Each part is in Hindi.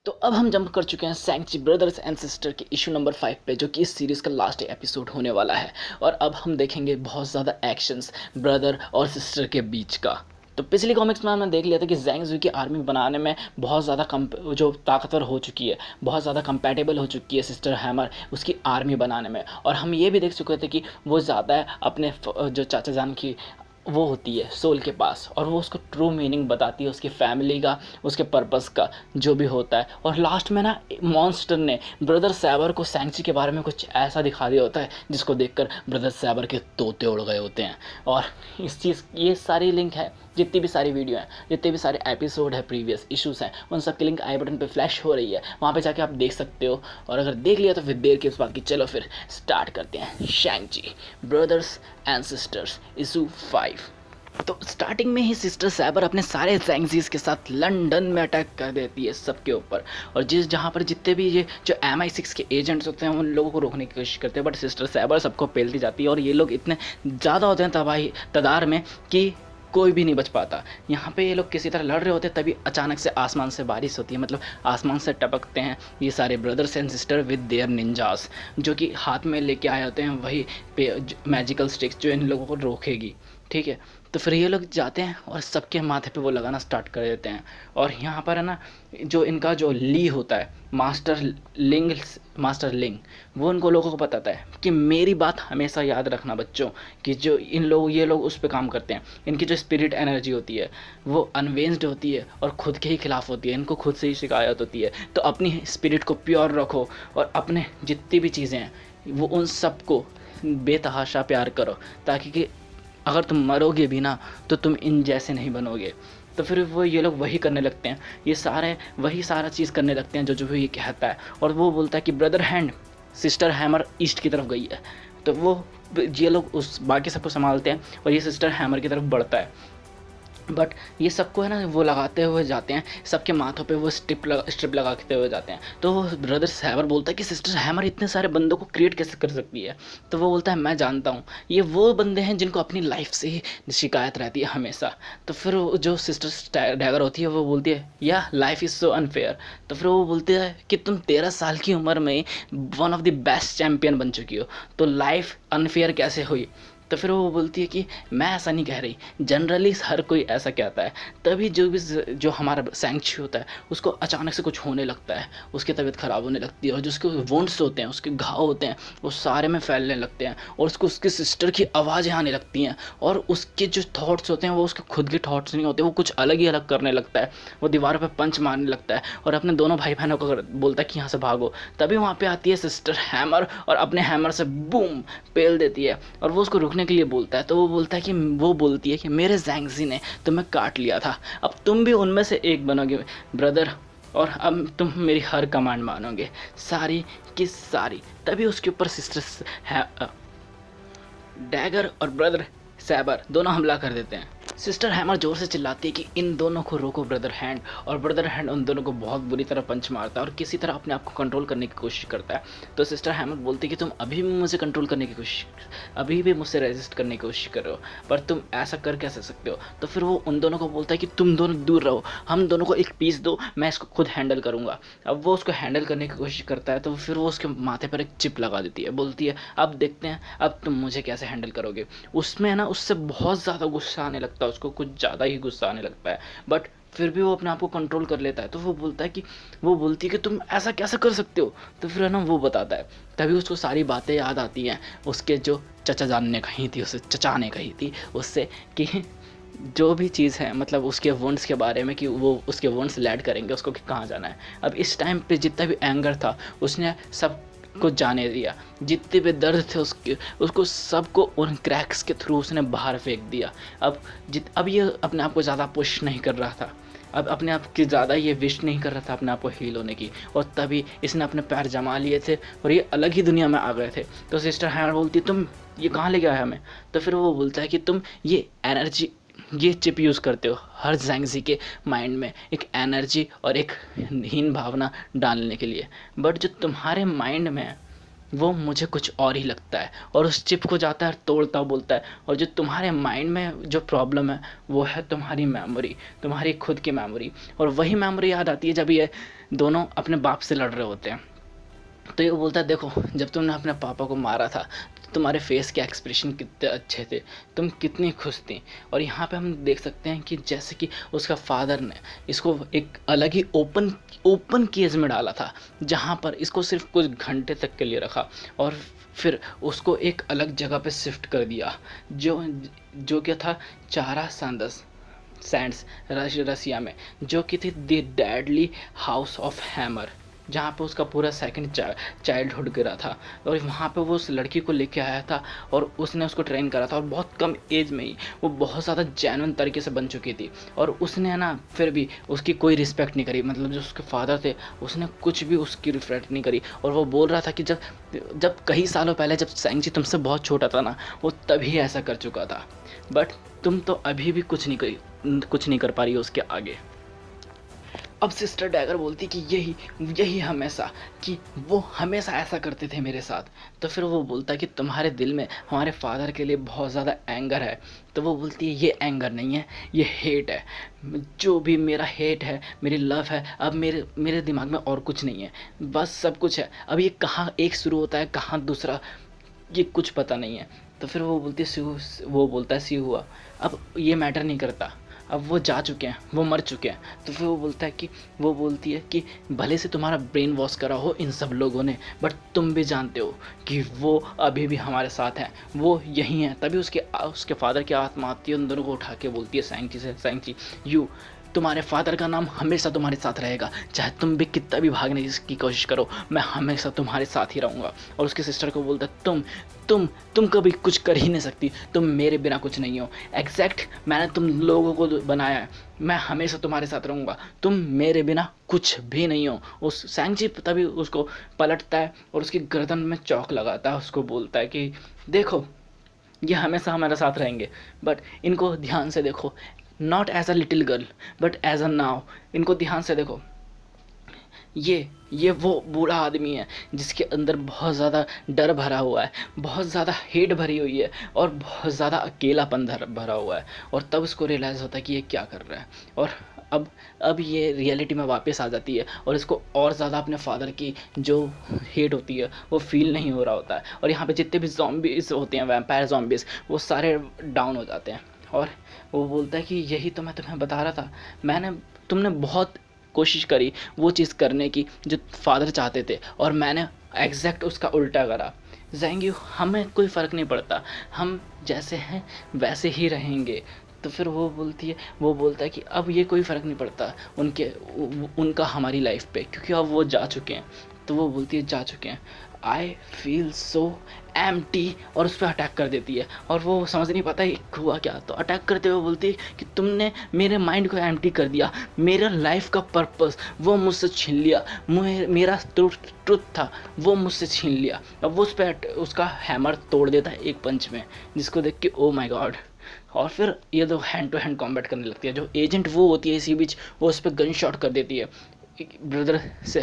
तो अब हम जंप कर चुके हैं सैंक्ची ब्रदर्स एंड सिस्टर के इशू नंबर 5 पे, जो कि इस सीरीज़ का लास्ट एपिसोड होने वाला है। और अब हम देखेंगे बहुत ज़्यादा एक्शंस ब्रदर और सिस्टर के बीच का। तो पिछली कॉमिक्स में हमने देख लिया था कि ज़ैंग ज़ू की आर्मी बनाने में बहुत ज़्यादा जो ताकतवर हो चुकी है, बहुत ज़्यादा कंपैटिबल हो चुकी है सिस्टर हैमर उसकी आर्मी बनाने में। और हम ये भी देख चुके थे कि वो ज़्यादा है अपने जो चाचा जान की वो होती है सोल के पास, और वो उसको ट्रू मीनिंग बताती है उसकी फैमिली का, उसके पर्पस का, जो भी होता है। और लास्ट में ना मॉन्स्टर ने ब्रदर सैबर को सैंक्ची के बारे में कुछ ऐसा दिखा दिया होता है जिसको देखकर ब्रदर सैबर के तोते उड़ गए होते हैं। और इस चीज़ ये सारी लिंक है, जितनी भी सारी वीडियो हैं, जितने भी सारे एपिसोड है, प्रीवियस इश्यूज़ हैं, उन सब की लिंक आई बटन पे फ्लैश हो रही है, वहाँ पे जाके आप देख सकते हो। और अगर देख लिया तो फिर देर किस बात की, चलो फिर स्टार्ट करते हैं शैंग-ची ब्रदर्स एंड सिस्टर्स इशू 5। तो स्टार्टिंग में ही सिस्टर सैबर अपने सारे ज़ैंगज़ीज़ के साथ लंदन में अटैक कर देती है सबके ऊपर। और जहाँ पर जितने भी ये जो MI6 के एजेंट्स होते हैं उन लोगों को रोकने की कोशिश करते हैं, बट सिस्टर सैबर सबको पेलती जाती है। और ये लोग इतने ज़्यादा होते हैं तादाद में कि कोई भी नहीं बच पाता। यहाँ पे ये लोग किसी तरह लड़ रहे होते हैं, तभी अचानक से आसमान से बारिश होती है, मतलब आसमान से टपकते हैं ये सारे brothers and sister with their ninjas, जो कि हाथ में लेके आए होते हैं वही मैजिकल स्टिक्स जो इन लोगों को रोकेगी। ठीक है, तो फिर ये लोग जाते हैं और सबके माथे पे वो लगाना स्टार्ट कर देते हैं। और यहाँ पर है ना, जो इनका जो ली होता है मास्टर लिंग, वो उनको लोगों को बताता है कि मेरी बात हमेशा याद रखना बच्चों, कि जो ये लोग उस पर काम करते हैं, इनकी जो स्पिरिट एनर्जी होती है वो अनवेंस्ड होती है और खुद के ही खिलाफ होती है, इनको खुद से ही शिकायत होती है। तो अपनी स्पिरिट को प्योर रखो और अपने जितनी भी चीज़ें हैं वो उन सबको बेतहाशा प्यार करो, ताकि कि अगर तुम मरोगे भी ना तो तुम इन जैसे नहीं बनोगे। तो फिर वो ये लोग वही करने लगते हैं, ये सारे वही सारा चीज़ करने लगते हैं जो ये कहता है। और वो बोलता है कि brother hand sister hammer east की तरफ गई है। तो वो ये लोग उस बाकी सबको संभालते हैं और ये सिस्टर हैमर की तरफ बढ़ता है। बट ये सबको है ना वो लगाते हुए जाते हैं, सबके माथों पे वो स्ट्रिप लगाते हुए जाते हैं। तो वो ब्रदर सैबर बोलता है कि सिस्टर हैमर इतने सारे बंदों को क्रिएट कैसे कर सकती है। तो वो बोलता है मैं जानता हूँ, ये वो बंदे हैं जिनको अपनी लाइफ से ही शिकायत रहती है हमेशा। तो फिर जो सिस्टर डैगर होती है वो बोलती है या लाइफ इज़ सो अनफेयर। तो फिर वो बोलती है कि तुम 13 साल की उम्र में one of the best champion बन चुकी हो, तो लाइफ अनफेयर कैसे हुई। तो फिर वो बोलती है कि मैं ऐसा नहीं कह रही, जनरली हर कोई ऐसा कहता है। तभी जो हमारा सैंक्ची होता है उसको अचानक से कुछ होने लगता है, उसकी तबीयत ख़राब होने लगती है, और जो उसके वुंड्स होते हैं, उसके घाव होते हैं, वो सारे में फैलने लगते हैं, और उसको उसकी सिस्टर की आवाज़ें आने लगती हैं। और उसके जो थॉट्स होते हैं वो उसके खुद के थॉट्स नहीं होते, वो कुछ अलग ही अलग करने लगता है। वो दीवार पर पंच मारने लगता है और अपने दोनों भाई बहनों को बोलता है कि यहाँ से भागो। तभी वहाँ पर आती है सिस्टर हैमर और अपने हैमर से बूम पेल देती है और वो उसको रुकने के लिए बोलता है। तो वो बोलती है कि मेरे ज़ैंगज़ी ने तुम्हें काट लिया था, अब तुम भी उनमें से एक बनोगे ब्रदर, और अब तुम मेरी हर कमांड मानोगे, सारी की सारी। तभी उसके ऊपर सिस्टर डैगर और ब्रदर सैबर दोनों हमला कर देते हैं। सिस्टर हैमर जोर से चिल्लाती है कि इन दोनों को रोको ब्रदर हैंड, और ब्रदर हैंड उन दोनों को बहुत बुरी तरह पंच मारता है और किसी तरह अपने आप को कंट्रोल करने की कोशिश करता है। तो सिस्टर हैमर बोलती है कि तुम अभी भी मुझे कंट्रोल करने की कोशिश, अभी भी मुझसे रेजिस्ट करने की कोशिश कर रहे हो, पर तुम ऐसा कर कैसे सकते हो। तो फिर वो उन दोनों को बोलता है कि तुम दोनों दूर रहो, हम दोनों को एक पीस दो, मैं इसको खुद हैंडल करूँगा। अब वो उसको हैंडल करने की कोशिश करता है, तो फिर वो उसके माथे पर एक चिप लगा देती है, बोलती है अब देखते हैं अब तुम मुझे कैसे हैंडल करोगे। उसमें ना उससे बहुत ज़्यादा गुस्सा आने लगता है, उसको कुछ ज़्यादा ही गुस्सा आने लगता है, बट फिर भी वो अपने आप को कंट्रोल कर लेता है। तो वो बोलती है कि तुम ऐसा कैसे कर सकते हो। तो फिर है ना वो बताता है, तभी उसको सारी बातें याद आती हैं उसके जो चचा जान ने कही थी, उसे चचा ने कही थी उससे, कि जो भी चीज़ है मतलब उसके वुंड्स के बारे में, कि वो उसके वुंड्स लैड करेंगे उसको कि कहाँ जाना है। अब इस टाइम पे जितना भी एंगर था उसने सब कुछ जाने दिया, जितने भी दर्द थे उसको सबको उन क्रैक्स के थ्रू उसने बाहर फेंक दिया। अब ये अपने आप को ज़्यादा पुश नहीं कर रहा था, अब अपने आप की ज़्यादा ये विश नहीं कर रहा था अपने आप को हील होने की, और तभी इसने अपने पैर जमा लिए थे और ये अलग ही दुनिया में आ गए थे। तो सिस्टर हैमर बोलती तुम ये कहाँ ले गया है हमें। तो फिर वो बोलता है कि तुम ये चिप यूज़ करते हो हर ज़ैंगज़ी के माइंड में एक एनर्जी और एक हीन भावना डालने के लिए, बट जो तुम्हारे माइंड में है वो मुझे कुछ और ही लगता है। और उस चिप को जाता है तोड़ता बोलता है, और जो तुम्हारे माइंड में जो प्रॉब्लम है वो है तुम्हारी मेमोरी, तुम्हारी खुद की मेमोरी। और वही मेमोरी याद आती है जब ये दोनों अपने बाप से लड़ रहे होते हैं। तो ये बोलता है देखो, जब तुमने अपने पापा को मारा था तो तुम्हारे फेस के एक्सप्रेशन कितने अच्छे थे, तुम कितनी खुश थी। और यहाँ पे हम देख सकते हैं कि जैसे कि उसका फादर ने इसको एक अलग ही ओपन केज में डाला था, जहाँ पर इसको सिर्फ कुछ घंटे तक के लिए रखा और फिर उसको एक अलग जगह पे शिफ्ट कर दिया, जो जो क्या था, चारा सांदस सैंड्स रसिया में, जो कि थी the deadly house of hammer, जहाँ पे उसका पूरा सेकंड चाइल्डहुड गिरा था। और वहाँ पे वो उस लड़की को लेके आया था और उसने उसको ट्रेन करा था, और बहुत कम एज में ही वो बहुत ज़्यादा जेन्युइन तरीके से बन चुकी थी। और उसने ना फिर भी उसकी कोई रिस्पेक्ट नहीं करी, मतलब जो उसके फादर थे उसने कुछ भी उसकी रिस्पेक्ट नहीं करी। और वो बोल रहा था कि जब जब कई सालों पहले जब सैंग जी तुमसे बहुत छोटा था ना, वो तभी ऐसा कर चुका था, बट तुम तो अभी भी कुछ नहीं कर पा रही हो उसके आगे। अब सिस्टर डैगर बोलती कि यही यही हमेशा, कि वो हमेशा ऐसा करते थे मेरे साथ। तो फिर वो बोलता कि तुम्हारे दिल में हमारे फादर के लिए बहुत ज़्यादा एंगर है। तो वो बोलती है ये एंगर नहीं है, ये हेट है। जो भी मेरा हेट है, मेरी लव है, अब मेरे दिमाग में और कुछ नहीं है, बस सब कुछ है। अब ये कहाँ एक शुरू होता है, कहाँ दूसरा, ये कुछ पता नहीं है। तो फिर वो बोलती है वो बोलता है सी हुआ, अब ये मैटर नहीं करता, अब वो जा चुके हैं, वो मर चुके हैं। तो फिर वो बोलता है कि वो बोलती है कि भले से तुम्हारा ब्रेन वॉश करा हो इन सब लोगों ने, बट तुम भी जानते हो कि वो अभी भी हमारे साथ हैं, वो यहीं हैं। तभी उसके फादर की आत्मा आती है, उन दोनों को उठा के बोलती है सैंग से, सैंग जी यू, तुम्हारे फादर का नाम हमेशा तुम्हारे साथ रहेगा, चाहे तुम भी कितना भी भागने की कोशिश करो, मैं हमेशा तुम्हारे साथ ही रहूँगा। और उसकी सिस्टर को बोलता है तुम कभी कुछ कर ही नहीं सकती, तुम मेरे बिना कुछ नहीं हो, एग्जैक्ट मैंने तुम लोगों को बनाया है, मैं हमेशा तुम्हारे साथ रहूँगा, तुम मेरे बिना कुछ भी नहीं हो। उस सैंग तभी उसको पलटता है और उसकी गर्दन में चौक लगाता है, उसको बोलता है कि देखो ये हमेशा हमारे साथ रहेंगे, बट इनको ध्यान से देखो, not as a little girl but as a now, इनको ध्यान से देखो, ये वो बूढ़ा आदमी है जिसके अंदर बहुत ज़्यादा डर भरा हुआ है, बहुत ज़्यादा हेट भरी हुई है और बहुत ज़्यादा अकेलापन भरा हुआ है। और तब उसको रियलाइज़ होता है कि ये क्या कर रहा है। और अब ये रियलिटी में वापस आ जाती है और इसको और ज़्यादा अपने फादर की जो हेट होती है वो फील नहीं हो रहा होता है। और यहाँ पे जितने भी ज़ॉम्बीज़ होते हैं, वैम्पायर ज़ॉम्बीज़, वो सारे डाउन हो जाते हैं। और वो बोलता है कि यही तो मैं तुम्हें बता रहा था, तुमने बहुत कोशिश करी वो चीज़ करने की जो फादर चाहते थे, और मैंने एग्जैक्ट उसका उल्टा करा। ज़ैंग, हमें कोई फ़र्क नहीं पड़ता, हम जैसे हैं वैसे ही रहेंगे। तो फिर वो बोलता है कि अब ये कोई फ़र्क नहीं पड़ता उनका हमारी लाइफ पे, क्योंकि अब वो जा चुके हैं। तो वो बोलती है जा चुके हैं, आई फील सो एम्प्टी, और उस पर अटैक कर देती है। और वो समझ नहीं पाता है हुआ क्या। तो अटैक करते हुए बोलती है कि तुमने मेरे माइंड को एम्प्टी कर दिया, मेरा लाइफ का पर्पस वो मुझसे छीन लिया, मेरा ट्रुथ था वो मुझसे छीन लिया। अब वो उस पर उसका हैमर तोड़ देता है एक पंच में, जिसको देख के ओ माई गॉड। और फिर ये दो हैंड टू हैंड कॉम्बैट करने लगती है। जो एजेंट वो होती है इसी बीच, वो उस पर गन शॉट कर देती है ब्रदर से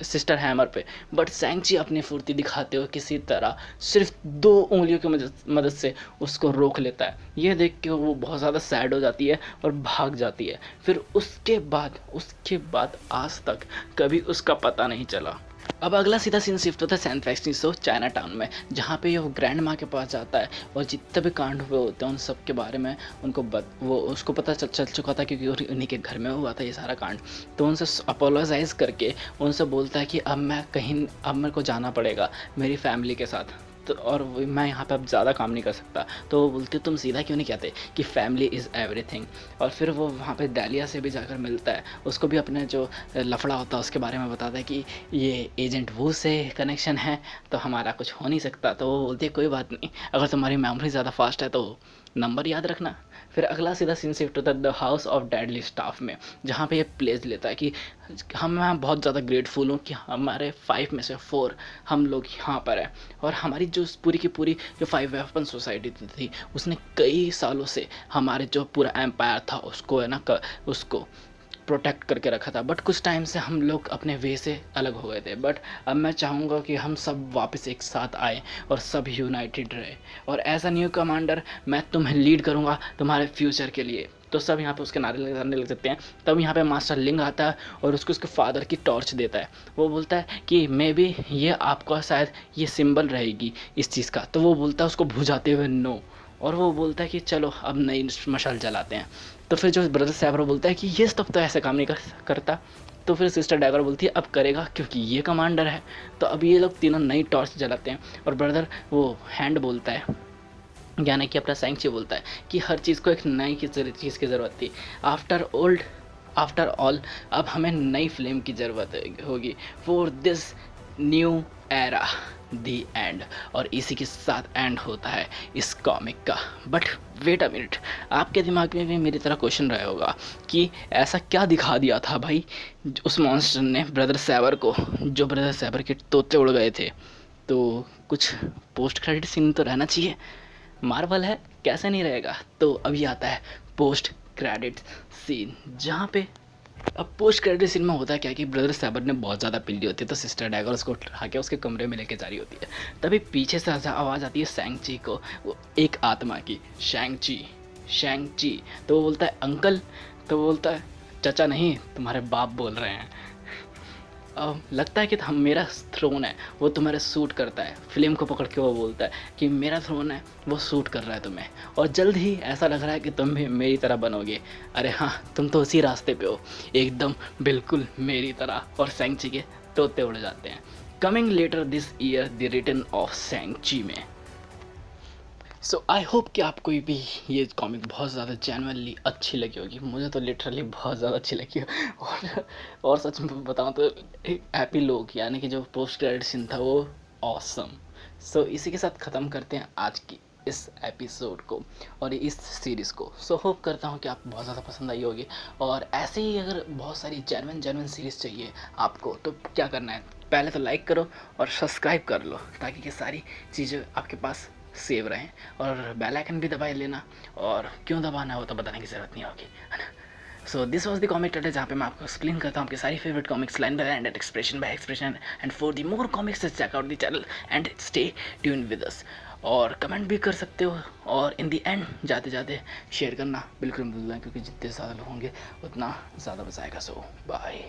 सिस्टर हैमर पे। बट सैंग अपनी फुर्ती दिखाते हुए किसी तरह सिर्फ 2 उंगलियों की मदद से उसको रोक लेता है। ये देख के वो बहुत ज़्यादा सैड हो जाती है और भाग जाती है। फिर उसके बाद आज तक कभी उसका पता नहीं चला। अब अगला सीधा सीन शिफ्ट होता है सैन फ्रांसिस्को चाइना टाउन में, जहाँ पे वो ग्रैंड माँ के पास जाता है और जितने भी कांड हुए होते हैं उन सब के बारे में वो उसको पता चल चुका था, क्योंकि उन्हीं के घर में हुआ था ये सारा कांड। तो उनसे अपोलोजाइज़ करके उनसे बोलता है कि अब मेरे को जाना पड़ेगा मेरी फैमिली के साथ, तो और मैं यहाँ पे अब ज़्यादा काम नहीं कर सकता। तो वो बोलते तुम सीधा क्यों नहीं कहते कि फैमिली इज़ एवरीथिंग। और फिर वो वहाँ पे डालिया से भी जाकर मिलता है, उसको भी अपने जो लफड़ा होता है उसके बारे में बताता है कि ये एजेंट वो से कनेक्शन है, तो हमारा कुछ हो नहीं सकता। तो वो बोलती है कोई बात नहीं, अगर तुम्हारी मेमोरी ज़्यादा फास्ट है तो नंबर याद रखना। फिर अगला सीधा सीन शिफ्ट होता है the house of deadly staff में, जहाँ पे ये प्लेस लेता है कि मैं बहुत ज़्यादा ग्रेटफुल हूँ कि हमारे 5 में से 4 हम लोग यहाँ पर हैं। और हमारी जो पूरी की पूरी जो 5 वेपन सोसाइटी थी उसने कई सालों से हमारे जो पूरा एम्पायर था उसको है ना उसको प्रोटेक्ट करके रखा था। बट कुछ टाइम से हम लोग अपने वे से अलग हो गए थे। बट अब मैं चाहूँगा कि हम सब वापस एक साथ आए और सब यूनाइटेड रहे। और एज अ न्यू कमांडर मैं तुम्हें लीड करूँगा तुम्हारे फ्यूचर के लिए। तो सब यहाँ पे उसके नारे लगाने लग जाते हैं। तब यहाँ पे मास्टर लिंग आता है और उसको उसके फादर की टॉर्च देता है। वो बोलता है कि मे बी ये आपका शायद ये सिंबल रहेगी इस चीज़ का। तो वो बोलता है उसको बुझाते हुए नो, और वो बोलता है कि चलो अब नई मशाल जलाते हैं। तो फिर जो ब्रदर सैबरो बोलता है कि ये तब तो ऐसे काम नहीं करता। तो फिर सिस्टर डैगर बोलती है अब करेगा क्योंकि ये कमांडर है। तो अब ये लोग तीनों नई टॉर्च जलाते हैं और ब्रदर वो हैंड बोलता है, यानी कि अपना सैंक्ची बोलता है कि हर चीज़ को एक नई चीज़ की ज़रूरत थी। आफ्टर ऑल अब हमें नई फ्लेम की ज़रूरत होगी for this new era the and. और इसी के साथ एंड होता है इस कॉमिक का। बट वेट अ मिनट, आपके दिमाग में भी मेरी तरह क्वेश्चन रहा होगा कि ऐसा क्या दिखा दिया था भाई उस मॉन्स्टर ने ब्रदर सैबर को, जो ब्रदर सैबर के तोते उड़ गए थे। तो कुछ पोस्ट क्रेडिट सीन तो रहना चाहिए, मार्वल है कैसे नहीं रहेगा। तो अभी आता है पोस्ट क्रेडिट सीन, जहाँ पे अब पोस्ट क्रेडिट सीन में होता है क्या कि ब्रदर सैबर ने बहुत ज़्यादा पी ली होती है। तो सिस्टर डैगर उसको उठा के उसके कमरे में लेके जा रही होती है। तभी पीछे से आवाज़ आती है शैंग-ची को, वो एक आत्मा की, शैंग-ची। तो वो बोलता है अंकल। तो वो बोलता है चाचा नहीं, तुम्हारे बाप बोल रहे हैं। लगता है कि हम मेरा थ्रोन है वो तुम्हारे सूट करता है। फिल्म को पकड़ के वो बोलता है कि मेरा थ्रोन है वो सूट कर रहा है तुम्हें, और जल्द ही ऐसा लग रहा है कि तुम भी मेरी तरह बनोगे। अरे हाँ, तुम तो उसी रास्ते पे हो एकदम बिल्कुल मेरी तरह। और शैंग-ची के तोते उड़ जाते हैं। Coming later this year the return of Shang-Chi में। सो आई होप कि आपको भी ये कॉमिक बहुत ज़्यादा जेन्युइनली अच्छी लगी होगी। मुझे तो लिटरली बहुत ज़्यादा अच्छी लगी है। और सच में बताऊँ तो एपिलॉग यानी कि जो पोस्ट क्रेडिट सीन था वो ऑसम। सो इसी के साथ ख़त्म करते हैं आज की इस एपिसोड को और इस सीरीज़ को। सो होप करता हूँ कि आपको बहुत ज़्यादा पसंद आई होगी। और ऐसे ही अगर बहुत सारी जेन्युइन सीरीज़ चाहिए आपको तो क्या करना है, पहले तो लाइक करो और सब्सक्राइब कर लो ताकि ये सारी चीज़ें आपके पास सेव रहें। और बेल आइकन भी दबाए लेना, और क्यों दबाना है वो तो बताने की ज़रूरत नहीं होगी, है ना। So this was the comic today, जहाँ पे मैं आपको एक्सप्लेन करता हूँ आपकी सारी favourite comics line by line and expression by expression. And for the more comics check out the channel and stay tune with us. और कमेंट भी कर सकते हो, और इन द एंड जाते जाते शेयर करना बिल्कुल भूलना, क्योंकि जितने ज़्यादा लोग होंगे उतना ज़्यादा बचाएगा। सो बाय।